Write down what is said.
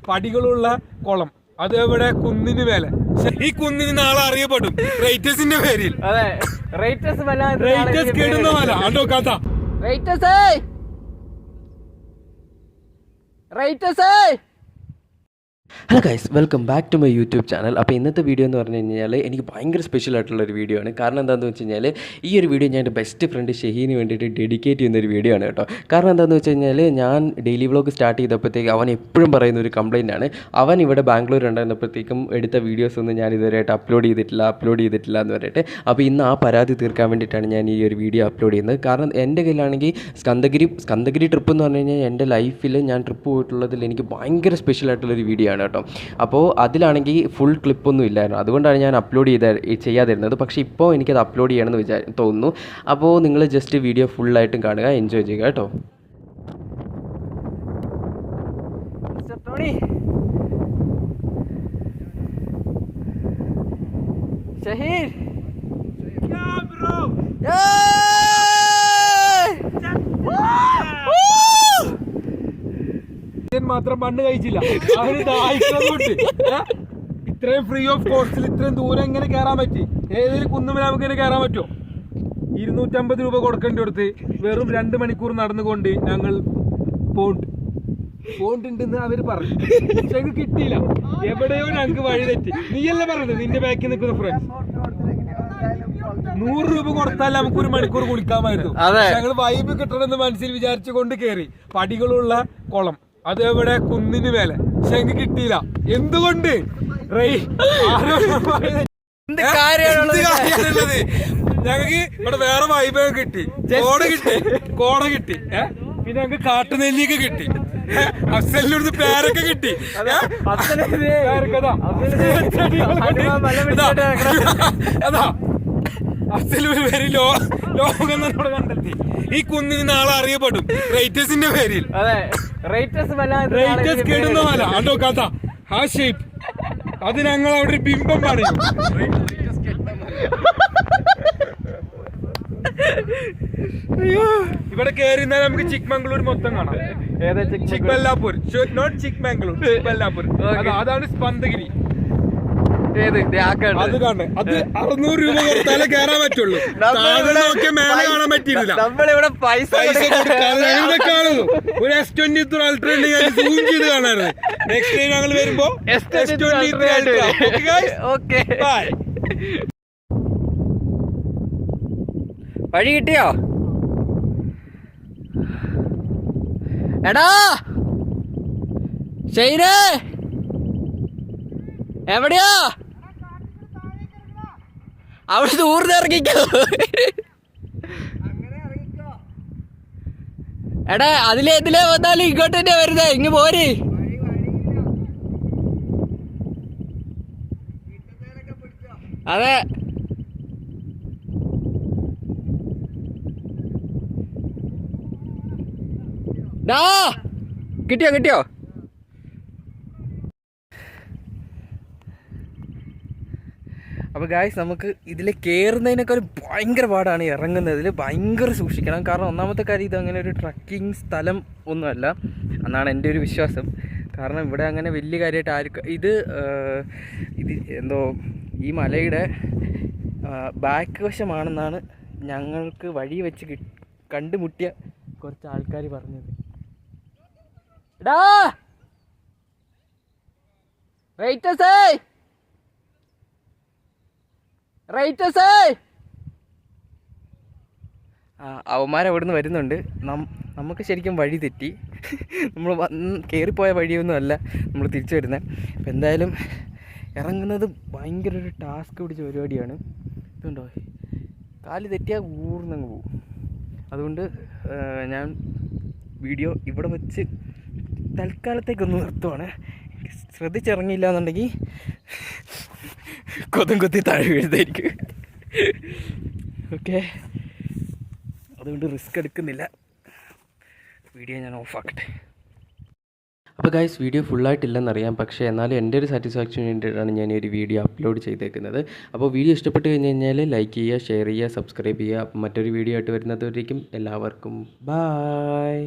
പടികളുള്ള കുളം. അതെവിടെ? കുന്നിന് മേലെ. ഈ കുന്നിന് നാളെ അറിയപ്പെടും റേറ്റേഴ്സിന്റെ പേരിൽ. അതെ, റേറ്റേഴ്സ് കേടുന്ന മല. അതോ കഥ hello guys, welcome back to my YouTube channel. അപ്പോൾ ഇന്നത്തെ വീഡിയോ എന്ന് പറഞ്ഞു കഴിഞ്ഞാൽ എനിക്ക് ഭയങ്കര സ്പെഷ്യൽ ആയിട്ടുള്ളൊരു വീഡിയോ ആണ്. കാരണം എന്താണെന്ന് വെച്ച് കഴിഞ്ഞാൽ ഈ ഒരു വീഡിയോ ഞാൻ എൻ്റെ ബെസ്റ്റ് ഫ്രണ്ട് ഷഹീന് വേണ്ടിയിട്ട് ഡെഡിക്കേറ്റ് ചെയ്യുന്നൊരു വീഡിയോ ആണ് കേട്ടോ. കാരണം എന്താണെന്ന് വെച്ച് കഴിഞ്ഞാൽ ഞാൻ ഡെയിലി വ്ളോഗ് സ്റ്റാർട്ട് ചെയ്തപ്പോഴത്തേക്ക് അവൻ എപ്പോഴും പറയുന്ന ഒരു കംപ്ലയിൻ്റ് ആണ്. അവൻ ഇവിടെ ബാംഗ്ലൂർ ഉണ്ടായിരുന്നപ്പോഴത്തേക്കും എടുത്ത വീഡിയോസ് ഒന്നും ഞാൻ ഇതുവരെയായിട്ട് അപ്ലോഡ് ചെയ്തിട്ടില്ല എന്ന് പറഞ്ഞിട്ട്. അപ്പോൾ ഇന്ന് ആ പരാതി തീർക്കാൻ വേണ്ടിയിട്ടാണ് ഞാൻ ഈ ഒരു വീഡിയോ അപ്ലോഡ് ചെയ്യുന്നത്. കാരണം എൻ്റെ കയ്യിലാണെങ്കിൽ സ്കന്ദഗിരി ട്രിപ്പ് എന്ന് പറഞ്ഞു കഴിഞ്ഞാൽ എൻ്റെ ലൈഫിൽ ഞാൻ ട്രിപ്പ് പോയിട്ടുള്ളതിൽ എനിക്ക് ഭയങ്കര സ്പെഷ്യൽ ആയിട്ടുള്ളൊരു വീഡിയോ ആണ് കേട്ടോ. അപ്പോൾ അതിലാണെങ്കിൽ ഫുൾ ക്ലിപ്പൊന്നും ഇല്ലായിരുന്നു, അതുകൊണ്ടാണ് ഞാൻ ചെയ്യാതിരുന്നത്. പക്ഷേ ഇപ്പോൾ എനിക്കത് അപ്ലോഡ് ചെയ്യണമെന്ന് തോന്നുന്നു. അപ്പോൾ നിങ്ങൾ ജസ്റ്റ് വീഡിയോ ഫുള്ളായിട്ടും കാണുക, എൻജോയ് ചെയ്യുക കേട്ടോ. മാത്രം മണ്ണ് കഴിച്ചില്ല, അവന് ദാഹിക്കുന്നുണ്ട്. ഇത്രയും ഫ്രീ ഓഫ് കോസ്റ്റിൽ ഇത്രയും ദൂരം എങ്ങനെ കയറാൻ പറ്റി? ഏതൊരു കുന്നുമല നമുക്ക് ഇങ്ങനെ കയറാൻ പറ്റുമോ? 250 രൂപ കൊടുക്കേണ്ടി കൊടുത്ത് വെറും 2 മണിക്കൂർ നടന്നുകൊണ്ട് ഞങ്ങൾ പോണ്ടുണ്ടെന്ന് അവര് പറഞ്ഞു. പക്ഷെ ഞങ്ങൾക്ക് കിട്ടിയില്ല. എവിടെയോ ഞങ്ങൾക്ക് വഴി തെറ്റി. നീയല്ലേ പറഞ്ഞത് നിന്റെ ബാക്കിൽ നിൽക്കുന്ന ഫ്രണ്ട്സ് 100 രൂപ കൊടുത്താൽ നമുക്ക് 1 മണിക്കൂർ കുളിക്കാമായിരുന്നു. ഞങ്ങൾ വൈബ് കിട്ടണമെന്ന് മനസ്സിൽ വിചാരിച്ചുകൊണ്ട് കയറി. പടികളുള്ള കുളം. അതെവിടെ? കുന്നിന് മേലെ. പക്ഷെ ഞങ്ങൾക്ക് കിട്ടിയില്ല. എന്തുകൊണ്ട്? ഞങ്ങൾക്ക് ഇവിടെ വേറെ വൈബ് കിട്ടി, കോട കിട്ടി, പിന്നെ ഞങ്ങൾക്ക് കാട്ടുനെല്ലിയൊക്കെ കിട്ടി, അഫ്സലിനടുത്ത് പേരൊക്കെ കിട്ടി. അതാ അഫ്സലൊരു പേര് ലോകം എന്നോട് കണ്ടെത്തി. ഈ കുന്നിന് നാളെ അറിയപ്പെടും റേറ്റേഴ്സിന്റെ പേരിൽ. റേറ്റേഴ്സ് കേടുന്ന മല. അതോ കഥ ആ ഷേപ്പ്. അത് ഞങ്ങൾ അവിടെ ഒരു ബിംബം പറയും. ഇവിടെ കയറി നമുക്ക് ചിക്മംഗ്ലൂർ മൊത്തം കാണാം. ചിക്ബല്ലാപൂർ, നോട്ട് ചിക്മംഗ്ലൂർ, ചിക്ബല്ലാപൂർ. അതാണ് സ്പന്ദഗിരി. അത് കാണേ, അത് 600 രൂപ കൊടുത്താലേ കയറാൻ പറ്റുള്ളൂ. മേലെ കാണാൻ പറ്റിയില്ല. നമ്മളിവിടെ പൈസ കാണുന്നു. ഒരു S23 അൾട്ര ഉണ്ടെങ്കിൽ സൂം ചെയ്ത് കാണാറ്. നെക്സ്റ്റ് ടൈം ഞങ്ങൾ വരുമ്പോ S23 അൾട്ര. ബൈ. വഴി കിട്ടിയോ? എടാ ഷൈനേ, എവിടെയാ? അവിടെ ദൂർന്ന് ഇറങ്ങിക്കോ. എടാ ഇതിലേ വന്നാലും ഇങ്ങോട്ട് തന്നെ വരുന്നേ. ഇങ്ങ് പോര്. അതെ, കിട്ടിയോ? അപ്പോൾ ഗായ്സ്, നമുക്ക് ഇതിൽ കയറുന്നതിനേക്കാൾ ഭയങ്കര പാടാണ് ഇറങ്ങുന്നതിൽ. ഭയങ്കര സൂക്ഷിക്കണം. കാരണം ഒന്നാമത്തെ കാര്യം, ഇത് അങ്ങനെ ഒരു ട്രക്കിംഗ് സ്ഥലം ഒന്നുമല്ല എന്നാണ് എൻ്റെ ഒരു വിശ്വാസം. കാരണം ഇവിടെ അങ്ങനെ വലിയ കാര്യമായിട്ട് ആർക്കും ഇത് എന്തോ ഈ മലയുടെ ബാക്ക് വശമാണെന്നാണ് ഞങ്ങൾക്ക് വഴി വെച്ച് കണ്ടുമുട്ടിയ കുറച്ച് ആൾക്കാർ പറഞ്ഞത്. എടാ അവന്മാരവിടെ നിന്ന് വരുന്നുണ്ട്. നമുക്ക് ശരിക്കും വഴി തെറ്റി. നമ്മൾ കയറിപ്പോയ വഴിയൊന്നും അല്ല നമ്മൾ തിരിച്ചു വരുന്നത്. അപ്പം എന്തായാലും ഇറങ്ങുന്നത് ഭയങ്കര ഒരു ടാസ്ക് പിടിച്ച പരിപാടിയാണ്. ഇതുണ്ടോ, കാല് തെറ്റിയാൽ ഊർന്നങ്ങ് പോവും. അതുകൊണ്ട് ഞാൻ വീഡിയോ ഇവിടെ വെച്ച് തൽക്കാലത്തേക്കൊന്ന് നിർത്തുവാണ്. ശ്രദ്ധിച്ചിറങ്ങിയില്ല എന്നുണ്ടെങ്കിൽ കൊത്തി താഴെ വീഴുന്നതായിരിക്കും. ഓക്കെ, അതുകൊണ്ട് റിസ്ക് എടുക്കുന്നില്ല. വീഡിയോ ഞാൻ ഓഫാക്കട്ടെ. അപ്പോൾ ഗൈസ്, വീഡിയോ ഫുള്ളായിട്ടില്ലെന്നറിയാം. പക്ഷേ എന്നാലും എൻ്റെ ഒരു സാറ്റിസ്ഫാക്ഷന് വേണ്ടിയിട്ടാണ് ഞാൻ ഈ ഒരു വീഡിയോ അപ്ലോഡ് ചെയ്തേക്കുന്നത്. അപ്പോൾ വീഡിയോ ഇഷ്ടപ്പെട്ട് കഴിഞ്ഞ് കഴിഞ്ഞാൽ ലൈക്ക് ചെയ്യുക, ഷെയർ ചെയ്യുക, സബ്സ്ക്രൈബ് ചെയ്യുക. മറ്റൊരു വീഡിയോ ആയിട്ട് വരുന്നതുവരേക്കും എല്ലാവർക്കും ബായ്.